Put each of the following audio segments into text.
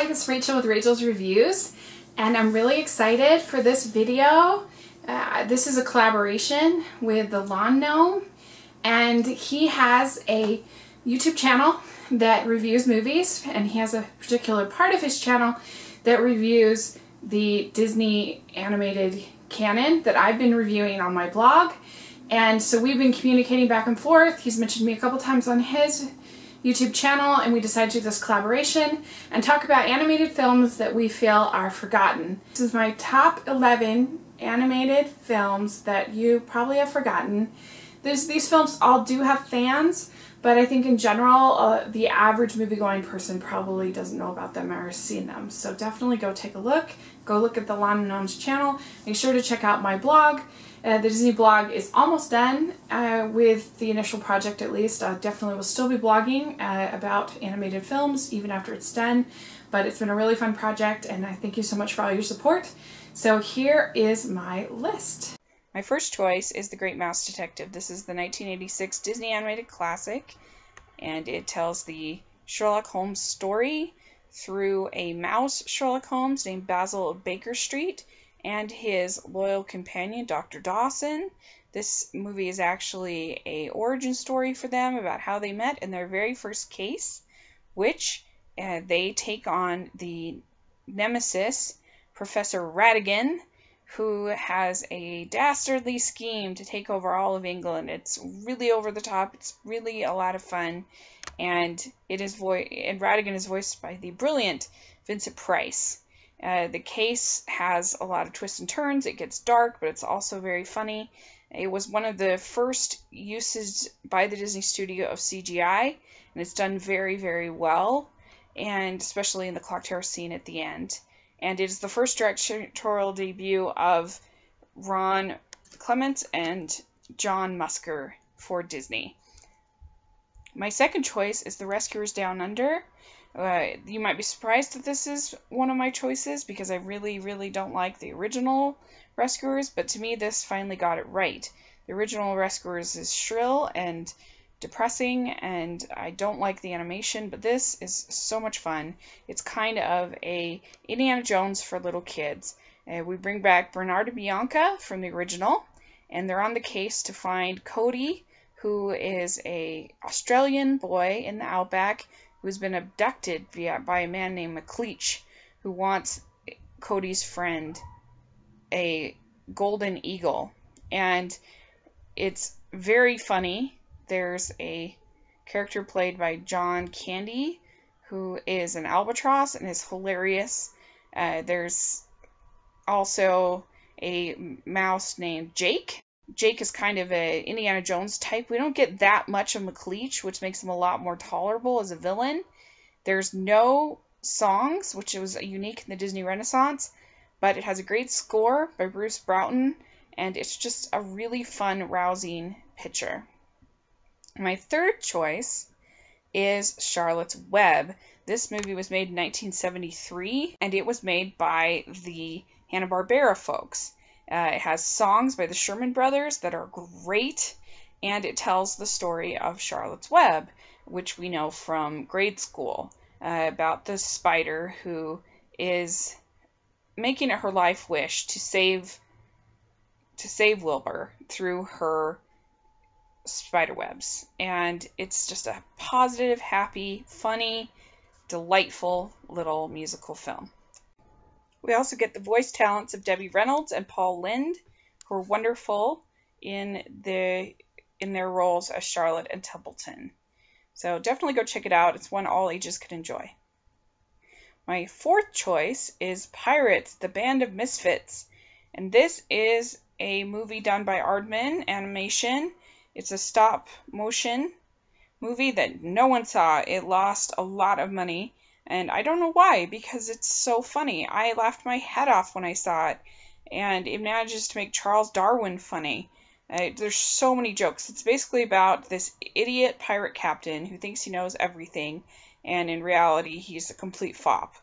everybody, this is Rachel with Rachel's Reviews, and I'm really excited for this video. This is a collaboration with the Lawn Gnome, and he has a YouTube channel that reviews movies, and he has a particular part of his channel that reviews the Disney animated canon that I've been reviewing on my blog. And so we've been communicating back and forth. He's mentioned me a couple times on his YouTube channel, and we decided to do this collaboration and talk about animated films that we feel are forgotten. This is my top 11 animated films that you probably have forgotten. These films all do have fans, but I think in general the average movie-going person probably doesn't know about them or has seen them. So definitely go take a look. Go look at the Lawn Gnome's channel. Make sure to check out my blog. The Disney blog is almost done with the initial project, at least. Definitely will still be blogging about animated films even after it's done, but it's been a really fun project, and I thank you so much for all your support. So here is my list. My first choice is The Great Mouse Detective. This is the 1986 Disney animated classic, and it tells the Sherlock Holmes story through a mouse Sherlock Holmes named Basil of Baker Street and his loyal companion, Dr. Dawson. This movie is actually an origin story for them about how they met in their very first case, which they take on the nemesis, Professor Ratigan, who has a dastardly scheme to take over all of England. It's really over the top. It's really a lot of fun, and Ratigan is voiced by the brilliant Vincent Price. The case has a lot of twists and turns. It gets dark, but it's also very funny. It was one of the first uses by the Disney studio of CGI, and it's done very, very well, and especially in the clock tower scene at the end. And it is the first directorial debut of Ron Clements and John Musker for Disney. My second choice is The Rescuers Down Under. You might be surprised that this is one of my choices because I really, really don't like the original Rescuers, but to me this finally got it right. The original Rescuers is shrill and depressing, and I don't like the animation, but this is so much fun. It's kind of a Indiana Jones for little kids. We bring back Bernard and Bianca from the original, and they're on the case to find Cody, who is an Australian boy in the outback who's been abducted by a man named McLeach, who wants Cody's friend, a golden eagle. And it's very funny. There's a character played by John Candy, who is an albatross and is hilarious. There's also a mouse named Jake. Jake is kind of a Indiana Jones type. We don't get that much of McLeach, which makes him a lot more tolerable as a villain. There's no songs, which was unique in the Disney Renaissance, but it has a great score by Bruce Broughton, and it's just a really fun, rousing picture. My third choice is Charlotte's Web. This movie was made in 1973, and it was made by the Hanna-Barbera folks. It has songs by the Sherman Brothers that are great, and it tells the story of Charlotte's Web, which we know from grade school, about the spider who is making it her life wish to save Wilbur through her spider webs. And it's just a positive, happy, funny, delightful little musical film. We also get the voice talents of Debbie Reynolds and Paul Lynde, who are wonderful in their roles as Charlotte and Templeton. So definitely go check it out. It's one all ages could enjoy. My fourth choice is Pirates, the Band of Misfits. And this is a movie done by Aardman Animation. It's a stop motion movie that no one saw. It lost a lot of money. And I don't know why, because it's so funny. I laughed my head off when I saw it, and it manages to make Charles Darwin funny. There's so many jokes. It's basically about this idiot pirate captain who thinks he knows everything, and in reality, he's a complete fop.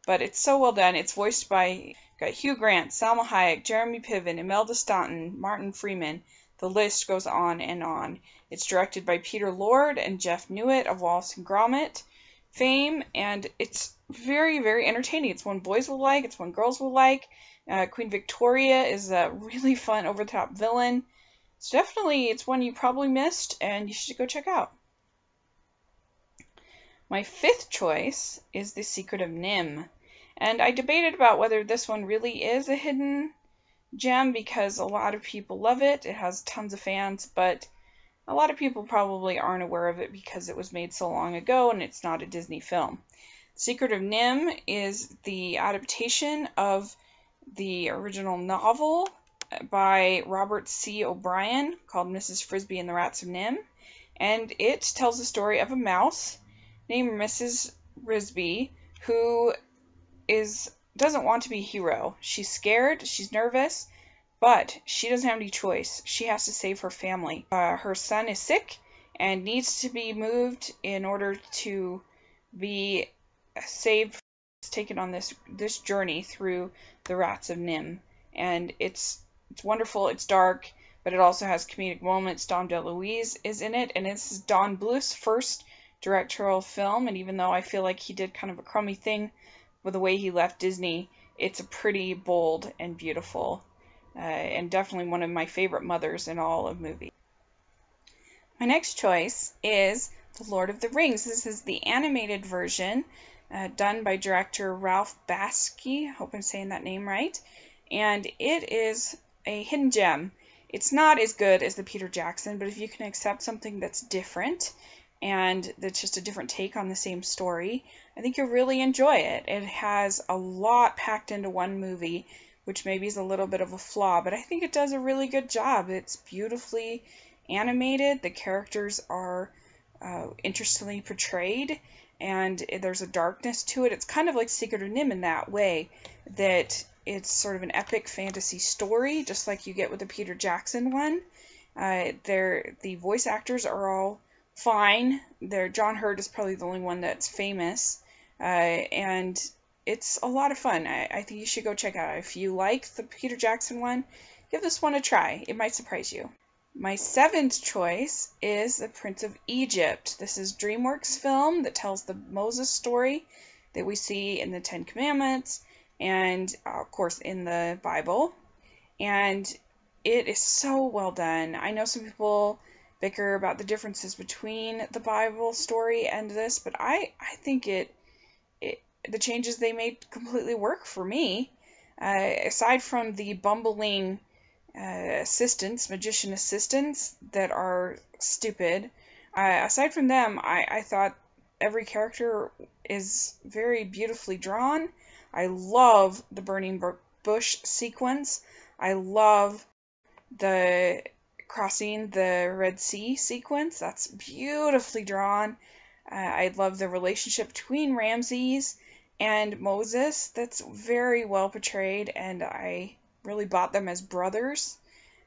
But it's so well done. It's voiced by Hugh Grant, Salma Hayek, Jeremy Piven, Imelda Staunton, Martin Freeman. The list goes on and on. It's directed by Peter Lord and Jeff Newitt of Wallace and Gromit fame, and it's very, very entertaining. It's one boys will like, it's one girls will like. Queen Victoria is a really fun, over-the-top villain. It's one you probably missed, and you should go check out. My fifth choice is The Secret of NIMH. And I debated about whether this one really is a hidden gem because a lot of people love it. It has tons of fans, but a lot of people probably aren't aware of it because it was made so long ago and it's not a Disney film. Secret of NIMH is the adaptation of the original novel by Robert C. O'Brien called Mrs. Frisby and the Rats of NIMH, and it tells the story of a mouse named Mrs. Frisby who doesn't want to be a hero. She's scared, she's nervous, but she doesn't have any choice. She has to save her family. Her son is sick and needs to be moved in order to be saved, taken on this journey through the Rats of NIMH. And it's wonderful, it's dark, but it also has comedic moments. Dom DeLuise is in it, and this is Don Bluth's first directorial film, and even though I feel like he did kind of a crummy thing with the way he left Disney, it's a pretty bold and beautiful, and definitely one of my favorite mothers in all of movies. My next choice is The Lord of the Rings. This is the animated version, done by director Ralph Bakshi. I hope I'm saying that name right. And it is a hidden gem. It's not as good as the Peter Jackson, but if you can accept something that's different and that's just a different take on the same story, I think you'll really enjoy it. It has a lot packed into one movie, which maybe is a little bit of a flaw, but I think it does a really good job. It's beautifully animated. The characters are interestingly portrayed, and there's a darkness to it. It's kind of like Secret of NIMH in that way, that it's sort of an epic fantasy story, just like you get with the Peter Jackson one. The voice actors are all fine. John Hurt is probably the only one that's famous, and it's a lot of fun. I think you should go check it out. If you like the Peter Jackson one, give this one a try. It might surprise you. My seventh choice is The Prince of Egypt. This is DreamWorks film that tells the Moses story that we see in the Ten Commandments and, of course, in the Bible. And it is so well done. I know some people bicker about the differences between the Bible story and this, but I think the changes they made completely work for me. Aside from the bumbling magician assistants that are stupid, aside from them, I thought every character is very beautifully drawn. I love the burning bush sequence. I love the crossing the Red Sea sequence. That's beautifully drawn. I love the relationship between Ramses and Moses. That's very well portrayed, and I really bought them as brothers.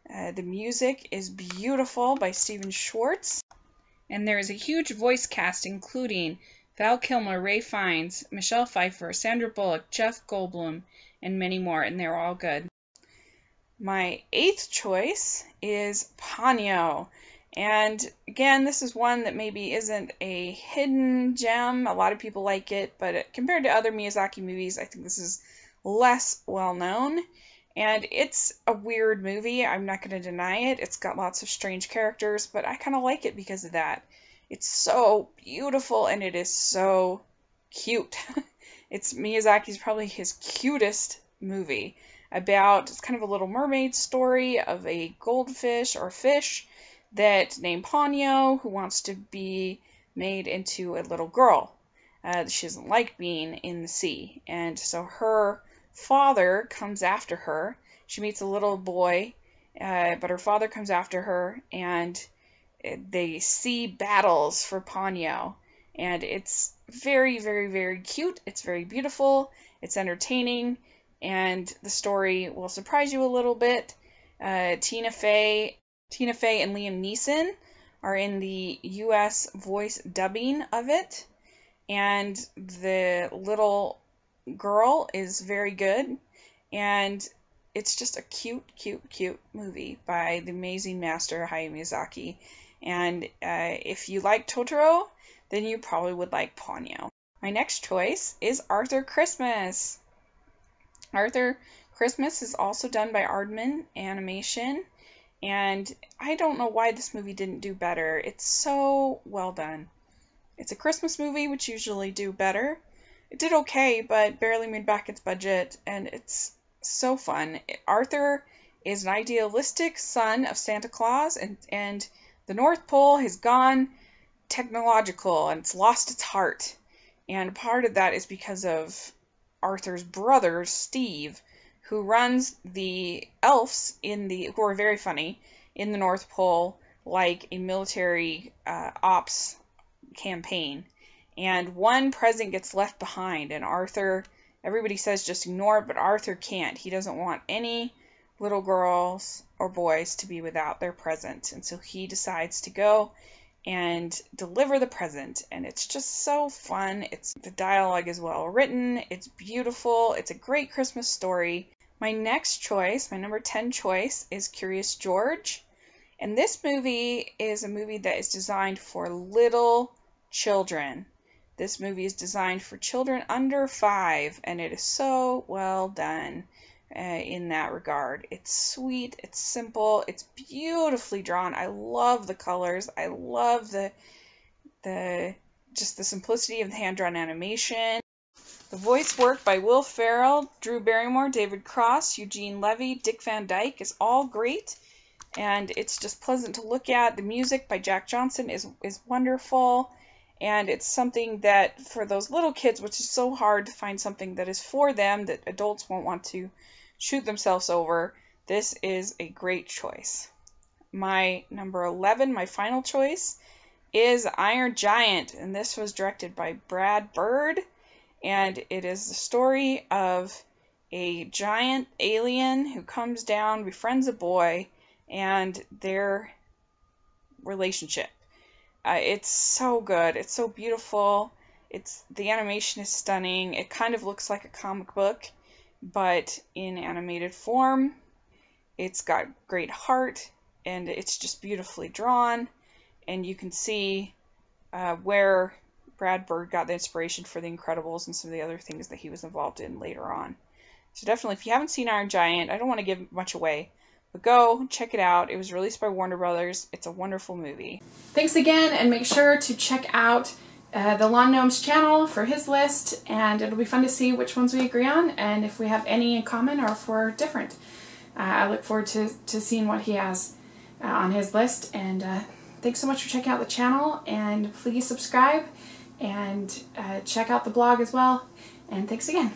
The music is beautiful by Stephen Schwartz, and there is a huge voice cast including Val Kilmer, Ralph Fiennes, Michelle Pfeiffer, Sandra Bullock, Jeff Goldblum, and many more, and they're all good. My eighth choice is Ponyo. And again, this is one that maybe isn't a hidden gem. A lot of people like it, but compared to other Miyazaki movies, I think this is less well known. And it's a weird movie. I'm not going to deny it. It's got lots of strange characters, but I kind of like it because of that. It's so beautiful and it is so cute. It's Miyazaki's probably his cutest movie. It's kind of a Little Mermaid story of a goldfish or fish that named Ponyo who wants to be made into a little girl. She doesn't like being in the sea, and so her father comes after her. She meets a little boy, but her father comes after her, and they see battles for Ponyo. And it's very, very, very cute. It's very beautiful. It's entertaining, and the story will surprise you a little bit. Tina Fey and Liam Neeson are in the U.S. voice dubbing of it, and the little girl is very good, and it's just a cute, cute, cute movie by the amazing master Hayao Miyazaki. And if you like Totoro, then you probably would like Ponyo. My next choice is Arthur Christmas. Arthur Christmas is also done by Aardman Animation, and I don't know why this movie didn't do better. It's so well done. It's a Christmas movie, which usually do better. It did okay, but barely made back its budget, and it's so fun. Arthur is an idealistic son of Santa Claus, and the North Pole has gone technological, and it's lost its heart. And part of that is because of Arthur's brother, Steve, who runs the elves who are very funny, in the North Pole, like a military ops campaign. And one present gets left behind, and Arthur, everybody says just ignore it, but Arthur can't. He doesn't want any little girls or boys to be without their present, and so he decides to go and deliver the present, and it's just so fun. The dialogue is well written, it's beautiful, it's a great Christmas story. My next choice, my number 10 choice, is Curious George, and this movie is a movie that is designed for little children. This movie is designed for children under 5, and it is so well done in that regard. It's sweet, it's simple, it's beautifully drawn. I love the colors. I love just the simplicity of the hand-drawn animation. The voice work by Will Ferrell, Drew Barrymore, David Cross, Eugene Levy, Dick Van Dyke is all great, and it's just pleasant to look at. The music by Jack Johnson is wonderful. And it's something that for those little kids, which is so hard to find something that is for them, that adults won't want to shoot themselves over, this is a great choice. My number 11, my final choice, is Iron Giant, and this was directed by Brad Bird, and it is the story of a giant alien who comes down, befriends a boy, and their relationship. It's so good. It's so beautiful. The animation is stunning. It kind of looks like a comic book, but in animated form. It's got great heart, and it's just beautifully drawn. And you can see where Brad Bird got the inspiration for The Incredibles and some of the other things that he was involved in later on. So definitely, if you haven't seen Iron Giant, I don't want to give much away, but go check it out. It was released by Warner Brothers. It's a wonderful movie. Thanks again, and make sure to check out the Lawn Gnomes channel for his list, and it'll be fun to see which ones we agree on and if we have any in common or if we're different. I look forward to seeing what he has on his list, and thanks so much for checking out the channel, and please subscribe and check out the blog as well, and thanks again.